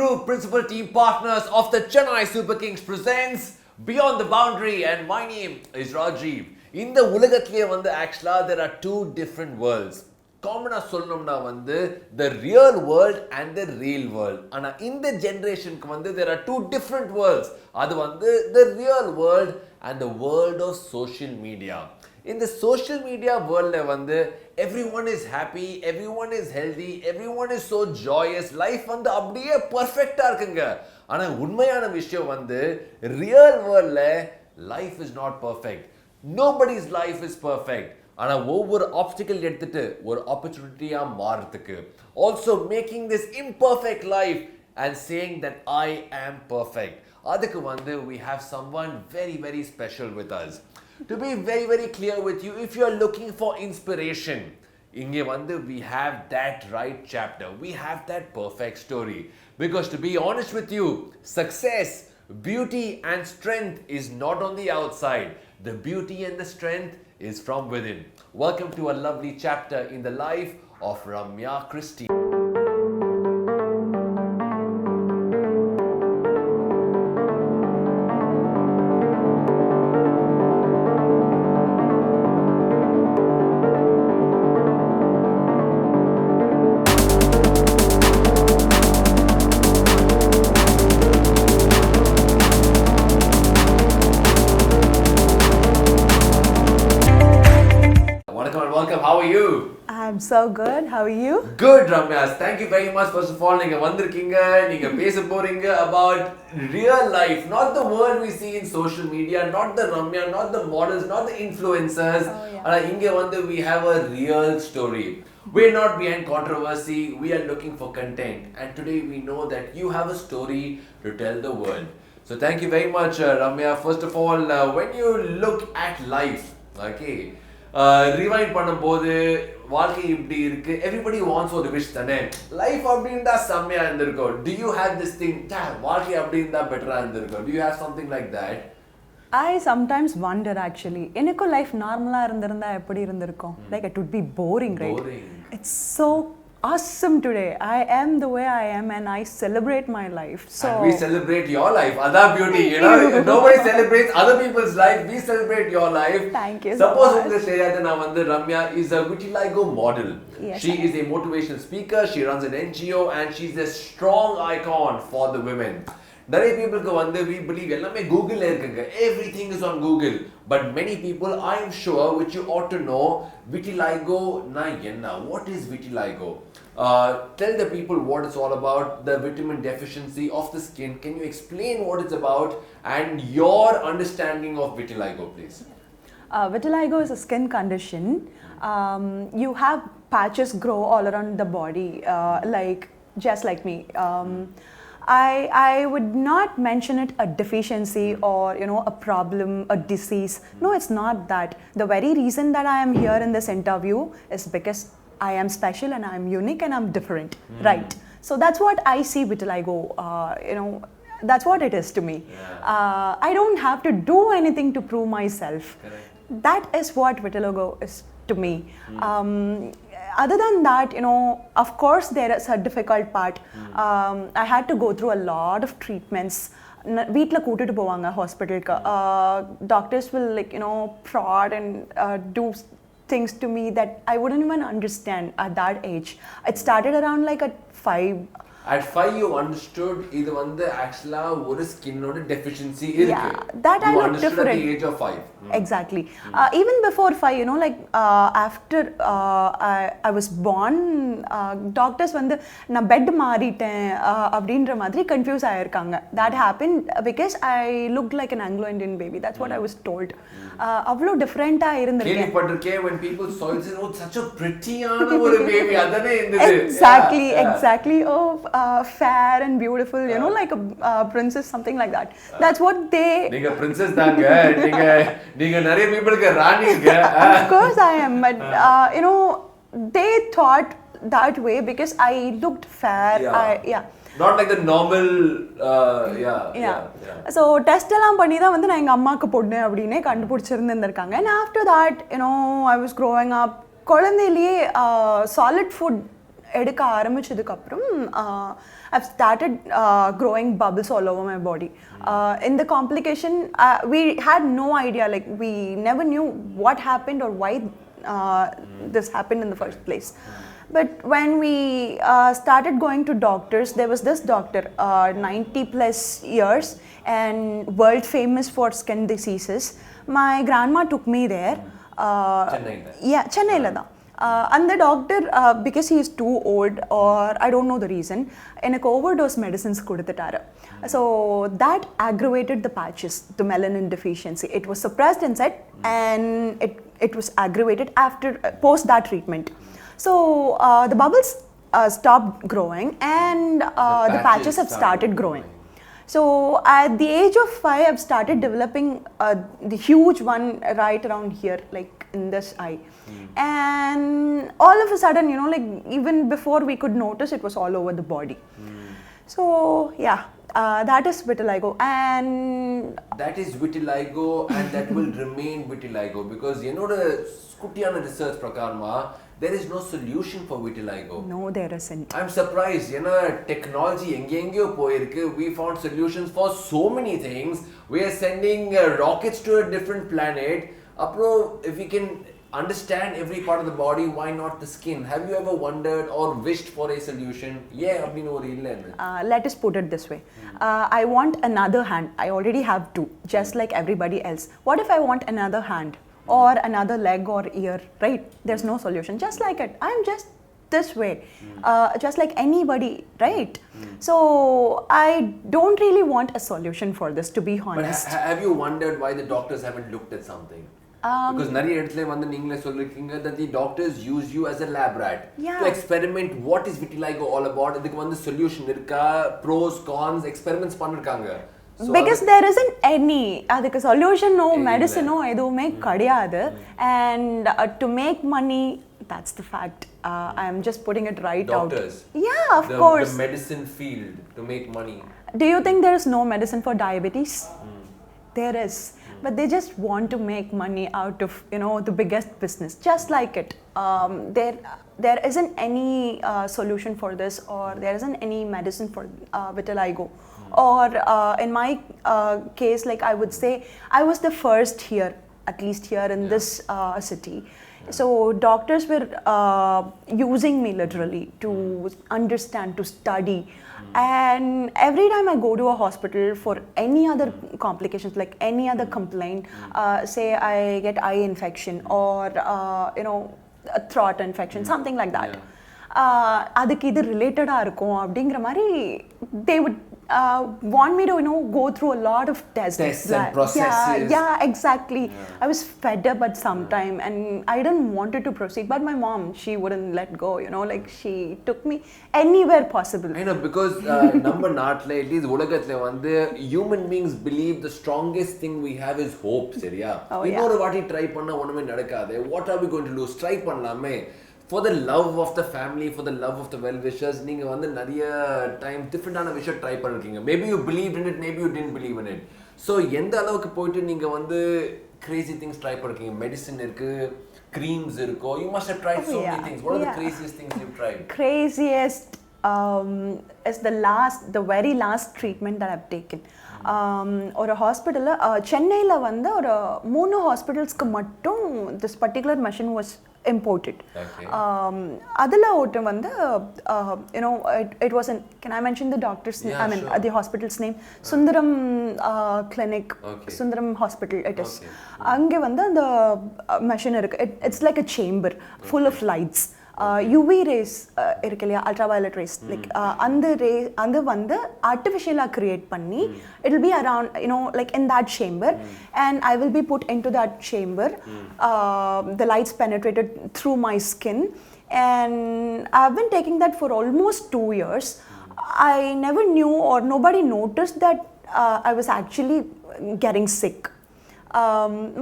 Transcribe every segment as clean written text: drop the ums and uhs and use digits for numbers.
Group, principal team partners of the Chennai Super Kings presents Beyond the Boundary, and my name is Rajiv. In the உலகத்திலே actually there are two different worlds. காமனா சொல்லணும்னா the real world and the real world. ஆனா இந்த ஜெனரேஷனுக்கு there are two different worlds. அது the real world and the world of social media. In the social media world everyone is happy, everyone is healthy, everyone is so joyous. Life அப்படியே perfect இருக்குங்க. ஆனா உண்மையான விஷயம் real world life is not perfect. Nobody's life is perfect. ஆனா ஒவ்வொரு obstacle எடுத்துட்டு ஒரு opportunity-ஆ மாறதுக்கு. Also making this imperfect life and saying that I am perfect. அதுக்கு we have someone very very special with us. To be very very clear with you, if you are looking for inspiration, we have that right chapter. We have that perfect story. Because to be honest with you, success, beauty and strength is not on the outside. The beauty and the strength is from within. Welcome to a lovely chapter in the life of Ramya Christina. Welcome. How are you? I'm so good. How are you? Good, Ramya. Thank you very much. First of all, நீங்க வந்திருக்கீங்க, நீங்க பேச போறீங்க about real life, not the world we see in social media, not the Ramya, not the models, not the influencers. இங்க we have a real story. We're not behind controversy. We are looking for content, and today we know that you have a story to tell the world. So thank you very much, Ramya. First of all, when you look at life, okay. Rewind பண்ணும்போது வாழ்க்கை இப்படி இருக்கு, everybody wants for the wish தானே, life அப்படிண்டா செம்மையா இருந்திருக்கும். Do you have this thing, வாழ்க்கை அப்படிண்டா பெட்டரா இருந்திருக்கும்? Do you have something like that? I sometimes wonder actually, எனக்கு life நார்மலா இருந்திருந்தா எப்படி இருந்திருக்கும்? Like it would be boring, right? It's so awesome today. I am the way I am and I celebrate my life. So and we celebrate your life. That's beauty, you know. Nobody celebrates other people's life. We celebrate your life. Thank you. Suppose unga seriyada na Ramya is a Vitiligo model. Yes, she is a motivational speaker. She runs an NGO and she's a strong icon for the women. நிறைய people we believe எல்லாமே Google இருக்குங்க. Everything is on Google. But many people, I am sure, which you ought to know, Vitiligo na enna. What is Vitiligo? Tell the people what it's all about, the vitamin deficiency of the skin. Can you explain what it's about and your understanding of Vitiligo, please? Vitiligo is a skin condition. You have patches grow all around the body, just like me. I would not mention it a deficiency or a problem, a disease. No, it's not that. The very reason that I am here in this interview is because I am special and I am unique and I'm different, right? So that's what I see vitiligo. That's what it is to me. I don't have to do anything to prove myself. Correct. That is what vitiligo is to me. Other than that, of course there is a difficult part. I had to go through a lot of treatments. வீட்டில் கூட்டிட்டு போவாங்க ஹாஸ்பிட்டலுக்கு. Doctors will prod and do things to me that I wouldn't even understand at that age. It started around at 5. At 5 you understood இது actually ஒரு skinோட deficiency இருக்கு. Yeah, that I look different at the age of 5. Exactly. Even before 5, after I was born, doctors நான் bed மாறிட்டேன் அப்படின்ற மாதிரி confuse ஆயிருக்காங்க. That happened because I looked like an Anglo-Indian baby. That's what I was told. அவ்வளோ டிஃபரெண்டா இருந்திருக்கேன். கேள்விப்பட்டிருக்கேன் when people saw it, oh such a pretty ஒரு baby அதானே இருந்தது. Exactly. Oh, fair and beautiful, like a princess, something like that. That's what they. நீங்க princess தாங்க. நீங்க நிறைய peopleக்கு ராணிங்க. Of course I am, but they thought that way because I looked fair. Not like the normal. So test எல்லாம் பண்ணி தான் நான் எங்க அம்மாக்கு பொண்ணு அப்படினே கண்டுபிடிச்சிருந்திருக்காங்க. And after that, I was growing up. குழந்தையிலேயே solid food எடுக்க ஆரம்பிச்சதுக்கப்புறம் I've started growing bubbles all over my body. In the complication, we had no idea, like we never knew what happened or why this happened in the first place. But when we started going to doctors, there was this doctor, 90 plus years and world famous for skin diseases. My grandma took me there. Yeah, Chennai la dhaan. And the doctor, because he is too old or I don't know the reason, எனக்கு overdose medicines கொடுத்துட்டாரு. So that aggravated the patches, the melanin deficiency. It was suppressed inside and it was aggravated after post that treatment. So the bubbles stopped growing and the patches have started growing. So at the age of 5, I've started developing the huge one right around here, like in this eye. And all of a sudden, you know, like even before we could notice, it was all over the body. So yeah, that is vitiligo. And that is vitiligo and that will remain vitiligo because என்னோட குட்டியான research பிரகாரமா there is no solution for vitiligo. No, there isn't. I'm surprised. You know, technology எங்கெங்கயோ போயிருக்கு. We found solutions for so many things. We are sending rockets to a different planet. Apro, if we can understand every part of the body, why not the skin? Have you ever wondered or wished for a solution? Yeah, abdinu or illa. Let us put it this way. I want another hand. I already have two, just like everybody else. What if I want another hand? Or another leg or ear, right? There's no solution. Just like it. I'm just this way. Just like anybody, right? So I don't really want a solution for this, to be honest. But have you wondered why the doctors haven't looked at something? Because நிறைய இடத்துல வந்து நீங்களே சொல்லிருக்கீங்க that the doctors use you as a lab rat to experiment what is vitiligo all about. இதுக்கு வந்து solution இருக்கா, pros cons experiments பண்ணிருக்காங்க. So because there isn't any adukku solution no medicine no eduvume kadiyadu and to make money, that's the fact. I am just putting it right doctors. Out. Yeah, of course. The medicine field to make money. Do you think there is no medicine for diabetes? There is. But they just want to make money out of, you know, the biggest business. Just like it. There isn't any solution for this, or there isn't any medicine for vitiligo. Or in my case, like I would say, I was the first here, at least here in this city. So doctors were using me literally to understand, to study. And every time I go to a hospital for any other complications, like any other complaint, say I get eye infection or you know, a throat infection, something like that. அதுக்கு இது ரிலேட்டடாக இருக்கும் அப்படிங்கிற மாதிரி they would want me to, you know, go through a lot of tests and processes. Yeah, exactly. I was fed up at some time and I didn't want to proceed, but my mom, she wouldn't let go, you know, like she took me anywhere possible. I know, because நம்ம நாட்டில் at least உலகத்தில் வந்து human beings believe the strongest thing we have is hope. சரியா? இன்னொரு வாட்டி try பண்ணா ஒண்ணுமே நடக்காது. What are we going to do? Try பண்ணலாமே. For the love of the family, for the love of the well-wishers, நீங்க வந்து நிறைய டைம் டிஃப்ரெண்டான விஷயம் ட்ரை பண்ணிருக்கீங்க. Maybe you believed in it, maybe you didn't believe in it. So எந்த அளவுக்கு போயிட்டு நீங்க வந்து crazy things ட்ரை பண்ணிருக்கீங்க? மெடிசின் இருக்கு, creams இருக்கு. You must have tried so many things. What are the craziest things you've tried? Craziest is the very last treatment that I've taken. ஒரு ஹாஸ்பிட்டலில் சென்னையில் வந்து ஒரு 3 ஹாஸ்பிட்டல்ஸ்க்கு மட்டும் this particular machine was imported. அதில் ஒருத்தர் வந்து you know, it was an, can I mention the doctor's name? I mean the hospital's name? Sundaram clinic, Sundaram hospital it is. அங்கே வந்து அந்த machine இருக்கு. It's like a chamber full of lights. UV rays இருக்கு இல்லையா, ultraviolet rays, like அந்த வந்து artificially create பண்ணி it will be around, you know, like in that chamber, and I will be put into that chamber. The lights penetrated through my skin, and I've been taking that for almost 2 years. I never knew or nobody noticed that I was actually getting sick.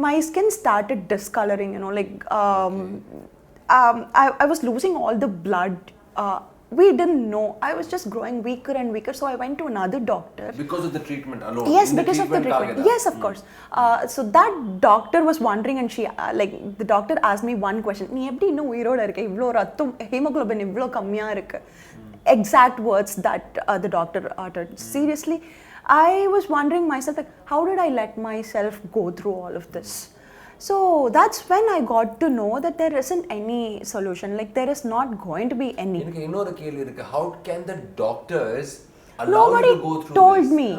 My skin started discoloring, you know, like I was losing all the blood we didn't know. I was just growing weaker and weaker, so I went to another doctor. Because of the treatment alone? Yes, because of the treatment. Yes, of course. So that doctor was wondering, and she, the doctor asked me one question. நீ எப்படி இன்னும் உயிரோட இருக்க? இவ்ளோ ரத்தம், hemoglobin இவ்ளோ கம்மியா இருக்கு. Exact words that the doctor uttered. Seriously, I was wondering myself, like, how did I let myself go through all of this? So that's when I got to know that there isn't any solution. Like, there is not going to be any. How can the doctors allow Nobody you to go through told this? me.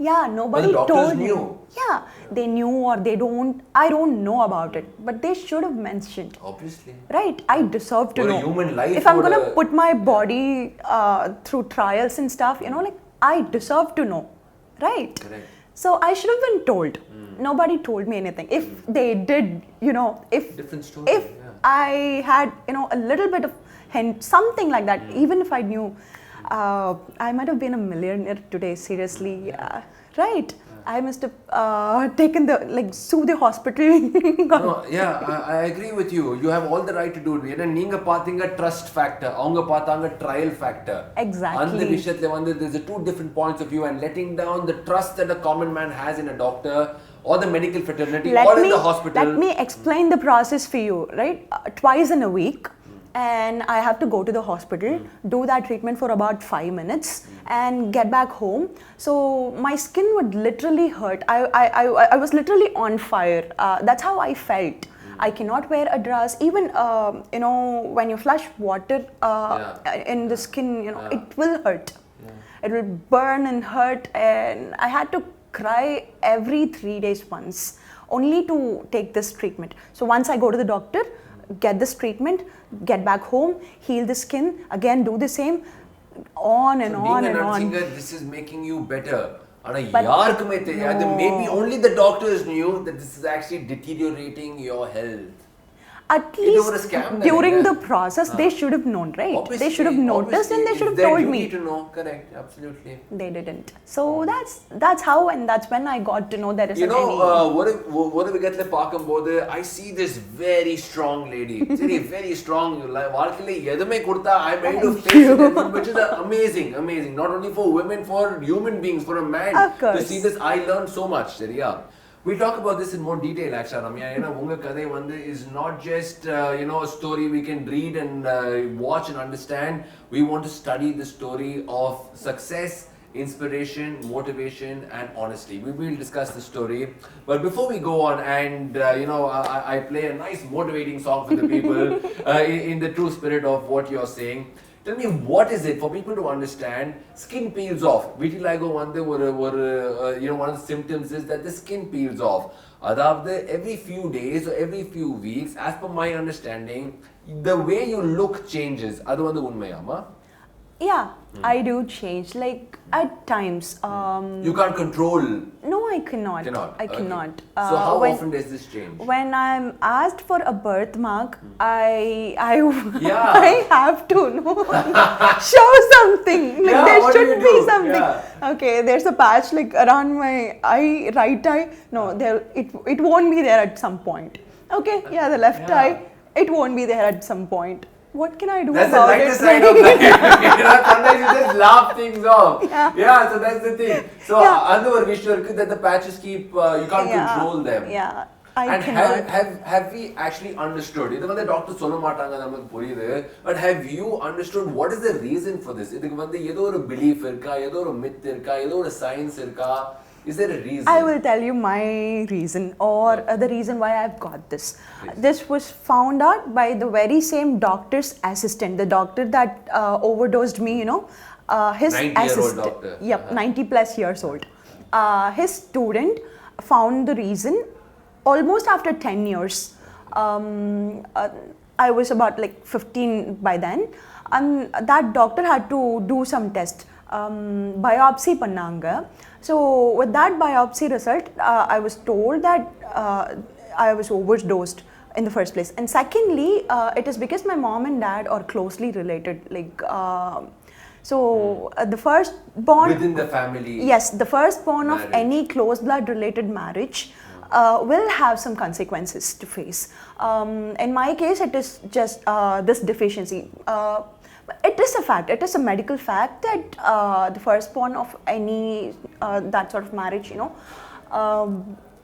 Yeah, nobody but the doctors told knew. me. Yeah, they knew or they don't. I don't know about it, but they should have mentioned. Obviously. Right, I deserve to know. Human life. If I'm gonna put my body through trials and stuff, you know, like, I deserve to know. Right. Correct. So I should have been told. Nobody told me anything. If they did, you know, if different story, if I had, you know, a little bit of hint, something like that, even if I knew, I might have been a millionaire today. Seriously, right? I must have taken the, like, sue the hospital. No, I agree with you. You have all the right to do it. ஏன்னா நீங்க பாத்தீங்க trust factor, அவங்க பார்த்தாங்க trial factor. Exactly. அந்த விஷயத்துல வந்து there's a two different points of view, and letting down the trust that a common man has in a doctor or the medical fraternity or in the hospital. Let me explain the process for you, right? Twice in a week. And I have to go to the hospital, do that treatment for about 5 minutes, and get back home. So my skin would literally hurt. I was literally on fire. That's how I felt. I cannot wear a dress. Even you know, when you flush water in the skin, you know, it will hurt. It will burn and hurt, and I had to cry every 3 days once, only to take this treatment. So once I go to the doctor, get this treatment, get back home, heal the skin, again do the same, on and on and on. This is making you better. யாருக்குமே தெரியாது. Maybe only the doctors knew that this is actually deteriorating your health. At least during the process, they should have known, right? Obviously, they should have noticed and they should have told me. To know, correct, absolutely. They didn't. So that's how, and that's when I got to know there is. You know, what we get to பார்க்கும்போது, I see this very strong lady. Very strong. வாழ்க்கையில எதுமே கொடுத்தா I'm ready to face it, which is amazing. Not only for women, for human beings, for a man to see this. I learned so much. சரியா? We'll talk about this in more detail, actually, Ramya. You know, unga kadai vandu is not just you know, a story we can read and watch and understand. We want to study the story of success, inspiration, motivation, and honesty. We will discuss the story. But before we go on, and you know, I play a nice motivating song for the people in the true spirit of what you're saying. Tell me, what is it for people to understand? Skin peels off. Vitiligo vandu you know, one of the symptoms is that the skin peels off. Adavadhu every few days or every few weeks, as per my understanding, the way you look changes. Adu vandu unmayama? Yeah, I do change. Like, at times. You can't control. No, I cannot. I cannot. So how often does this change? When I'm asked for a birthmark, I have to show something. Like, there should be something. Okay, there's a patch like around my eye, right eye. No, it won't be there at some point. Okay, the left eye, it won't be there at some point. What can I do that's about the it? Side of life. You know, sometimes you just laugh things off. So that's the thing. So another visual that the patches keep, you can't control them. I cannot. Have we actually understood? This is doctor சொல்ல மாட்டாங்க நமக்கு புரியுது. But have you understood what is the reason for this? இதுக்கு வந்து ஏதோ ஒரு belief இருக்கா, ஏதோ ஒரு myth இருக்கா, ஏதோ ஒரு science இருக்கா? Is there a reason? I will tell you my reason, or the reason why I've got this. Please. This was found out by the very same doctor's assistant, the doctor that overdosed me, you know. His 90-year-old doctor. Yep, 90 plus years old. His student found the reason almost after 10 years. I was about like 15 by then. And that doctor had to do some test. Biopsy pannanga. So with that biopsy result, I was told that I was overdosed in the first place. And secondly, it is because my mom and dad are closely related. Like, the first born within the family. Yes, the first born of any close blood related marriage will have some consequences to face. In my case, it is just this deficiency. It is a fact. It is a medical fact that the firstborn of any that sort of marriage,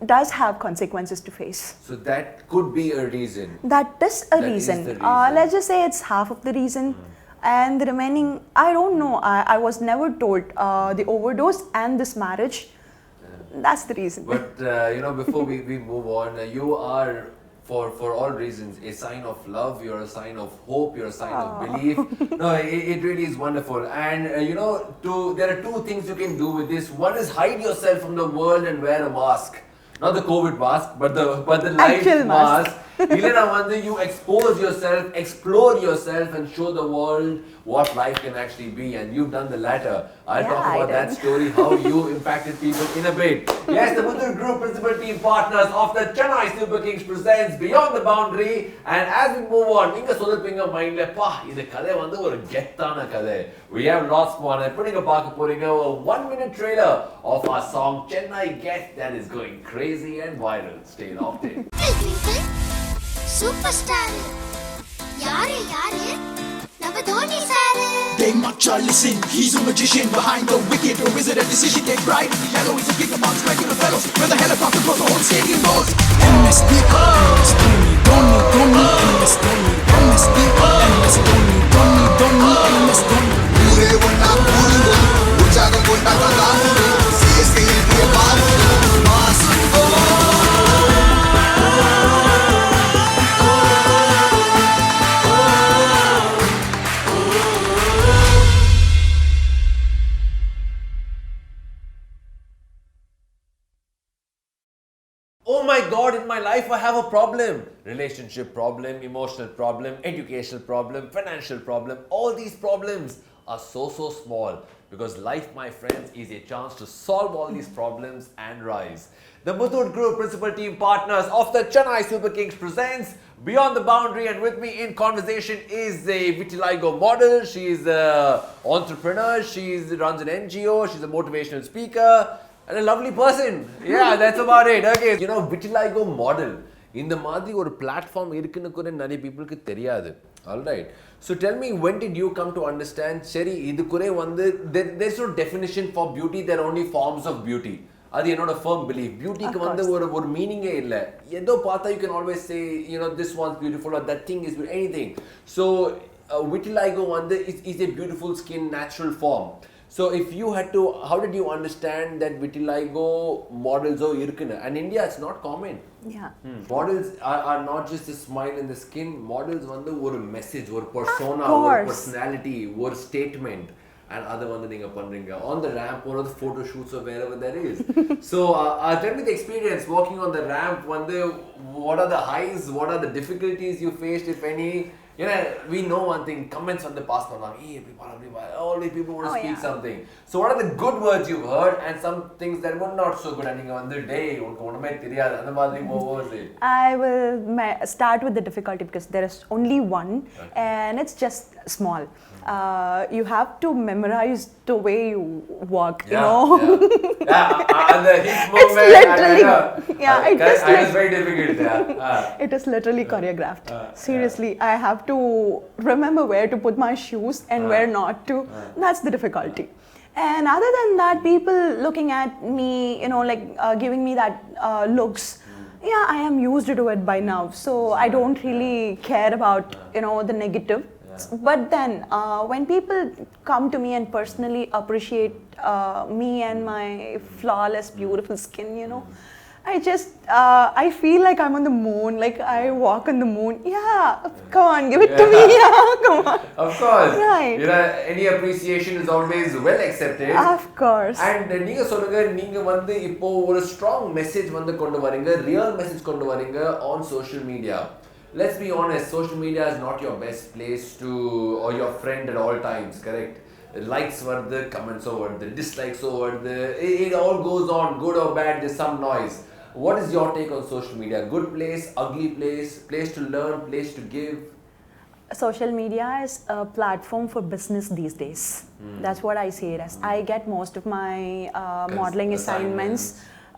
does have consequences to face. So that could be a reason. That is a That is reason. the reason. Let's just say it's half of the reason. And the remaining, I don't know. I was never told the overdose and this marriage. That's the reason. But before we move on, you are, for all reasons, a sign of love. You're a sign of hope. You're a sign of belief. No, it really is wonderful. And there are two things you can do with this. One is hide yourself from the world and wear a mask. Not the COVID mask, but the life mask. You expose yourself, explore yourself, and show the world what life can actually be. And you've done the latter. I'll talk about that story, how you impacted people in a bit. Yes, the Muthoot Group principal team partners of the Chennai Super Kings presents Beyond the Boundary. And as we move on, Inga Sodapinga mind this kadai vandu oru gettana kadai. We have lots more. I'm putting a 1-minute trailer of our song Chennai Get that is going crazy and viral. Stay locked in. Superstar. Yaare Nama Dhoni sir. They mucha listen. He's a magician behind the wicket. A wizard at decision day bright. The yellow is a big amongst regular fellows. Where the helicopter goes, the whole stadium goes. MS Dhoni, MS Dhoni, MSD, MS Dhoni, MS Dhoni. Pure vanda puru, uchaga vanda kadamu. CSK India babu, mass. Oh my God, in my life I have a problem. Relationship problem, emotional problem, educational problem, financial problem. All these problems are so small because life, my friends, is a chance to solve all these problems and rise. The Muthoot Group principal team partners of the Chennai Super Kings presents Beyond the Boundary, and with me in conversation is a Vitiligo model. She's an entrepreneur, she runs an NGO, she's a motivational speaker. And a lovely person. Yeah, that's about it. Okay, Vitiligo model. In the Madri or platform, many people தெரியாது. Alright. So tell me, when did you come to understand, Sherry, there's no definition for beauty, there are only forms of beauty. That's not a firm belief. Beauty is meaning. You can always say, this one's beautiful or that thing is beautiful, anything. So Vitiligo is a beautiful skin, natural form. So if you had to, how did you understand that vitiligo models are irukuna? And India, it's not common. Yeah. Models are not just a smile in the skin. Models are a message, or persona, or personality, or statement. And other one thing on the ramp or the photo shoots or wherever there is. So tell me the experience walking on the ramp. What are the highs? What are the difficulties you faced, if any? We know one thing, comments on the past, hey, all these people want to speak something. So what are the good words you've heard and some things that were not so good? And on the day, what was it? I will start with the difficulty because there is only one, and it's just small. You have to memorize the way you walk, and the hip movement. It's literally, it is very difficult. It is literally choreographed. Seriously, I have to remember where to put my shoes and where not to. That's the difficulty. And other than that, people looking at me, giving me that looks. Yeah, I am used to it by now, so I don't really care about the negative. But then when people come to me and personally appreciate me and my flawless, beautiful skin, I feel like I'm on the moon, like I walk on the moon. Yeah, come on, give it to me. Yeah, come on. Of course. Right. Any appreciation is always well accepted. Of course. And நீங்க இப்போ ஒரு strong message கொண்டு வரீங்க, real message கொண்டு வரீங்க on social media. Let's be honest, social media is not your best place to, or your friend at all times, correct? Likes the comments over the dislikes over it all goes on, good or bad, there's some noise. What is your take on social media? Good place, ugly place, place to learn, place to give? Social media is a platform for business these days. That's what I see it as. I get most of my modeling assignments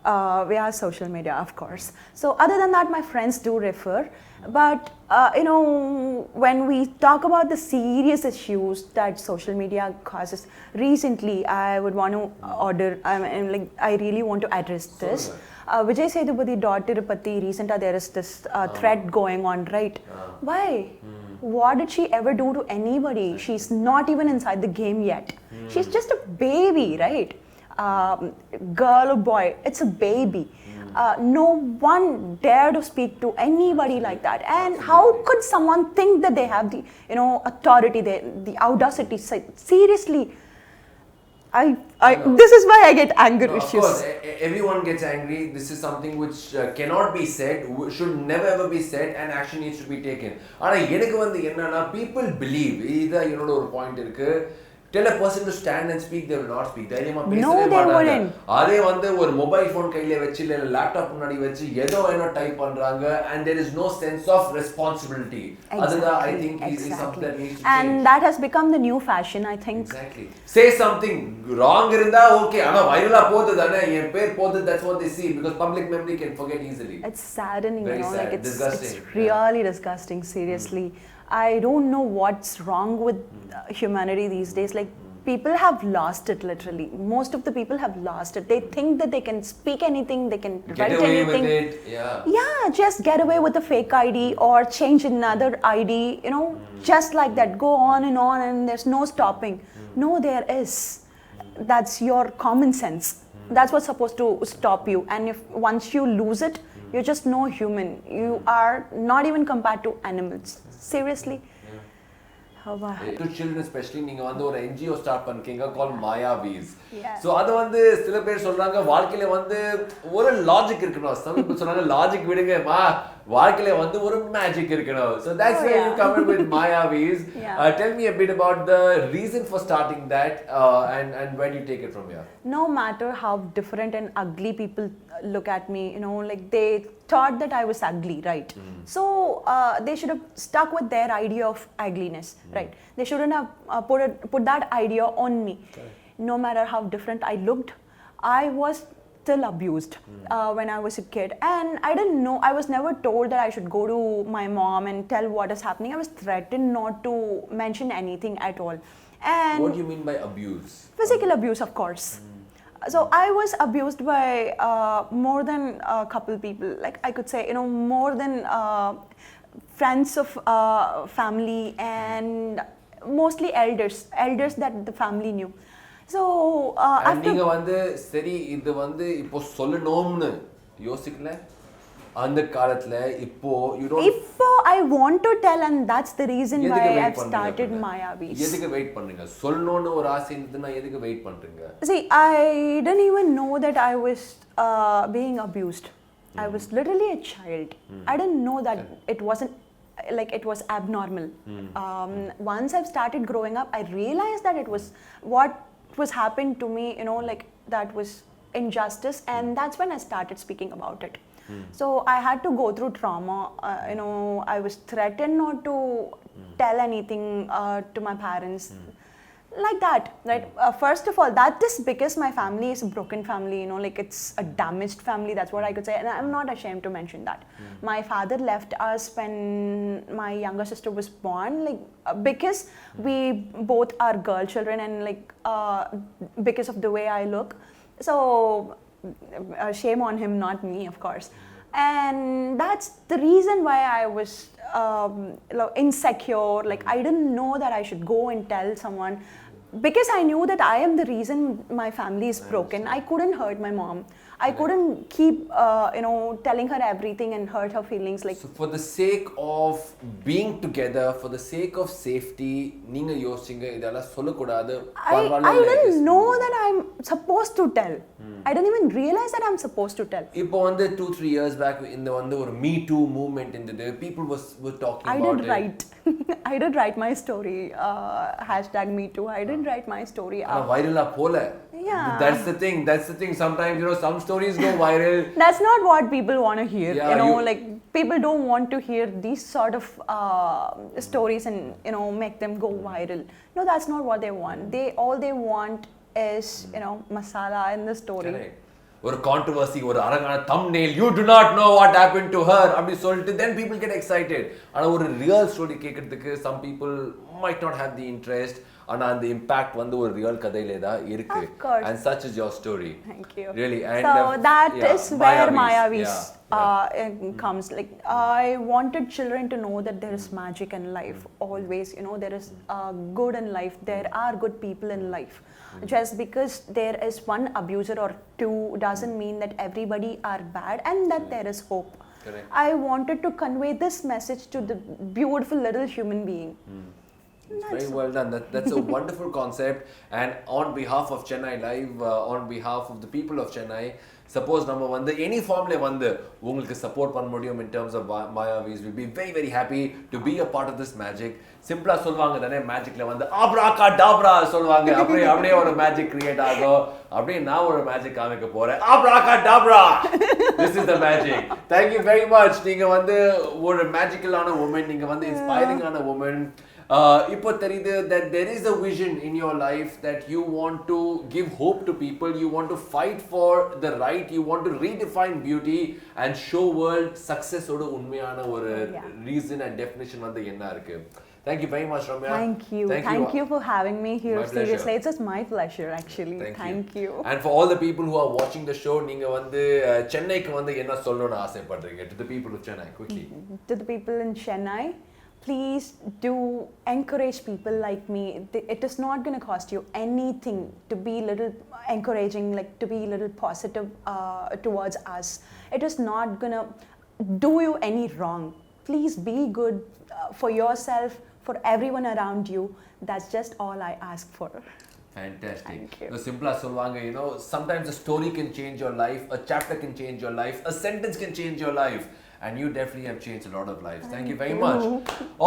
via social media, of course. So other than that, my friends do refer. But when we talk about the serious issues that social media causes, recently I would want to I really want to address this. Vijay Sethupathi daughter Tirupati, recently there is this thread going on, right? Why? What did she ever do to anybody? She's not even inside the game yet. She's just a baby, right? Girl or boy, it's a baby. No one dare to speak to anybody like that. And how could someone think that they have the authority, the audacity? Seriously, this is why I get anger issues. Of course, everyone gets angry. This is something which cannot be said, should never ever be said, and action needs to be taken. People believe either or point tell a person to stand and speak, they will not speak. No, they wouldn't. They one mobile phone laptop type and there is no sense of responsibility. Exactly. I think is something that needs to change. And that has become the new fashion, I think. Exactly. Say something wrong okay. Viral that's what they see, because public memory can forget easily. It's saddening, Very sad. it's Disgusting. really disgusting, seriously. I don't know what's wrong with humanity these days. Like, people have lost it, literally. Most of the people have lost it. They think that they can speak anything, they can write anything. Get away with it, yeah. Yeah, just get away with a fake ID or change another ID, just like that. Go on and there's no stopping. No, there is. That's your common sense. That's what's supposed to stop you. And if once you lose it, you're just no human. You are not even compared to animals. Seriously. To children especially, you have an NGO start called Mayavis. Yeah. So that's why சில பேர் சொல்றாங்க வாழ்க்கையில ஒரு logic இருக்கணும். Some people சொல்றாங்க logic விடுங்க வாழ்க்கையில ஒரு மேஜிக் இருக்கணும். So that's where you come in with Mayavis. Tell me a bit about the reason for starting that and where do you take it from here? No matter how different and ugly people look at me, like they thought that I was ugly, right? So they should have stuck with their idea of ugliness, right? They shouldn't have put that idea on me. Okay. No matter how different I looked, I was still abused when I was a kid, and I didn't know. I was never told that I should go to my mom and tell what is happening. I was threatened not to mention anything at all. And what do you mean by abuse? Physical abuse, of course. So I was abused by more than a couple people. Like, I could say, more than friends of family, and mostly elders that the family knew. So after சரி இது இப்போ சொல்லணும்னு யோசிக்கல அந்த காலத்துல இப்போ I want to tell, and that's the reason why I've started Mayavis. எதுக்கு wait பண்றீங்க? சொல்லணும்னு ஒரு ஆசை இருந்ததுன்னா எதுக்கு வெயிட் பண்றீங்க? See, I didn't even know that I was being abused. I was literally a child. I didn't know that it wasn't like it was abnormal. Once I've started growing up, I realized that it was what was happened to me, like that was injustice, and that's when I started speaking about it. So I had to go through trauma. I was threatened not to tell anything to my parents. Like that, right? First of all, that is because my family is a broken family, like it's a damaged family. That's what I could say, and I'm not ashamed to mention that. My father left us when my younger sister was born, like because we both are girl children, and like because of the way I look. So shame on him, not me, of course. And that's the reason why I was insecure. Like, I didn't know that I should go and tell someone, because I knew that I am the reason my family is broken. I couldn't hurt my mom. I couldn't keep telling her everything and hurt her feelings. Like, so for the sake of being together, for the sake of safety, நீங்க யோசிங்க இதெல்லாம் சொல்லக்கூடாது. I didn't know that I'm supposed to tell. I didn't even realize that I'm supposed to tell. இப்போ 2-3 years back in the ஒரு metoo movement இருந்தது. People were talking about it. I did write my story, #metoo. I didn't write my story. Viral போல. Yeah. That's the thing. Sometimes, some stories go viral. That's not what people want to hear. Yeah, like, people don't want to hear these sort of stories and, make them go viral. No, that's not what they want. All they want is, masala in the story. Correct. ஒரு controversy ஒரு அரங்கான thumbnail you do not know what happened to her அப்படி சொல்லிட்டு then people get excited ஆனா ஒரு real story கேட்கறதுக்கு some people might not have the interest ஆனா அந்த impact வந்து ஒரு ரியல் கதையிலே தான் இருக்கு and such is your story. Thank you. Really. And so that is where Mayavis comes. Like I wanted children to know that there is magic in life always, you know, there is good in life, there are good people in life. Just because there is one abuser or two doesn't mean that everybody are bad and that there is hope. Correct. I wanted to convey this message to the beautiful little human being. It's very well done. That's a wonderful concept. And on behalf of Chennai Live, on behalf of the people of Chennai, suppose நம்ம வந்து any formல வந்து உங்களுக்கு support பண்ண முடியும் in terms of Mayavis, we'll be very very happy to be a part of this magic. சிம்பிளா சொல்வாங்க தானே மேஜிக்ல வந்து abracadabra சொல்வாங்க அப்படியே ஒரு மேஜிக் கிரியேட் ஆகும் அப்படியே நான் ஒரு மேஜிக் காமிக்க போறேன் abracadabra. This is the magic. Thank you very much. நீங்க வந்து ஒரு மேஜிக்கலான woman, நீங்க வந்து inspiring ஆன woman. இப்போ தெரியுது that there is a vision in your life that you want to give hope to people, you want to fight for the right, you want to redefine beauty and show world success ஓட உண்மையான ஒரு reason and definition வந்து என்ன இருக்கு. Thank you very much, Ramya. Thank you for having me here. My Seriously, it's just my pleasure actually. Thank you. And for all the people who are watching the show, நீங்க வந்து சென்னைக்கு வந்து என்ன சொல்லணும்னு ஆசைப்படுறீங்க to the people of Chennai quickly. To the people in Chennai, please do encourage people like me. It is not going to cost you anything to be little encouraging, like to be a little positive towards us. It is not going to do you any wrong. Please be good for yourself, for everyone around you. That's just all I ask for. Fantastic. Thank you. Simpla solvanga, you know, sometimes a story can change your life, a chapter can change your life, a sentence can change your life. And you definitely have changed a lot of lives. Thank you very much.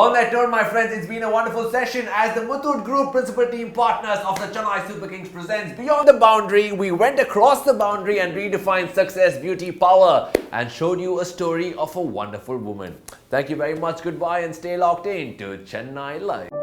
On that note, my friends, it's been a wonderful session as the Muthoot Group principal team partners of the Chennai Super Kings presents Beyond the Boundary. We went across the boundary and redefined success, beauty, power and showed you a story of a wonderful woman. Thank you very much. Goodbye and stay locked in to Chennai Live.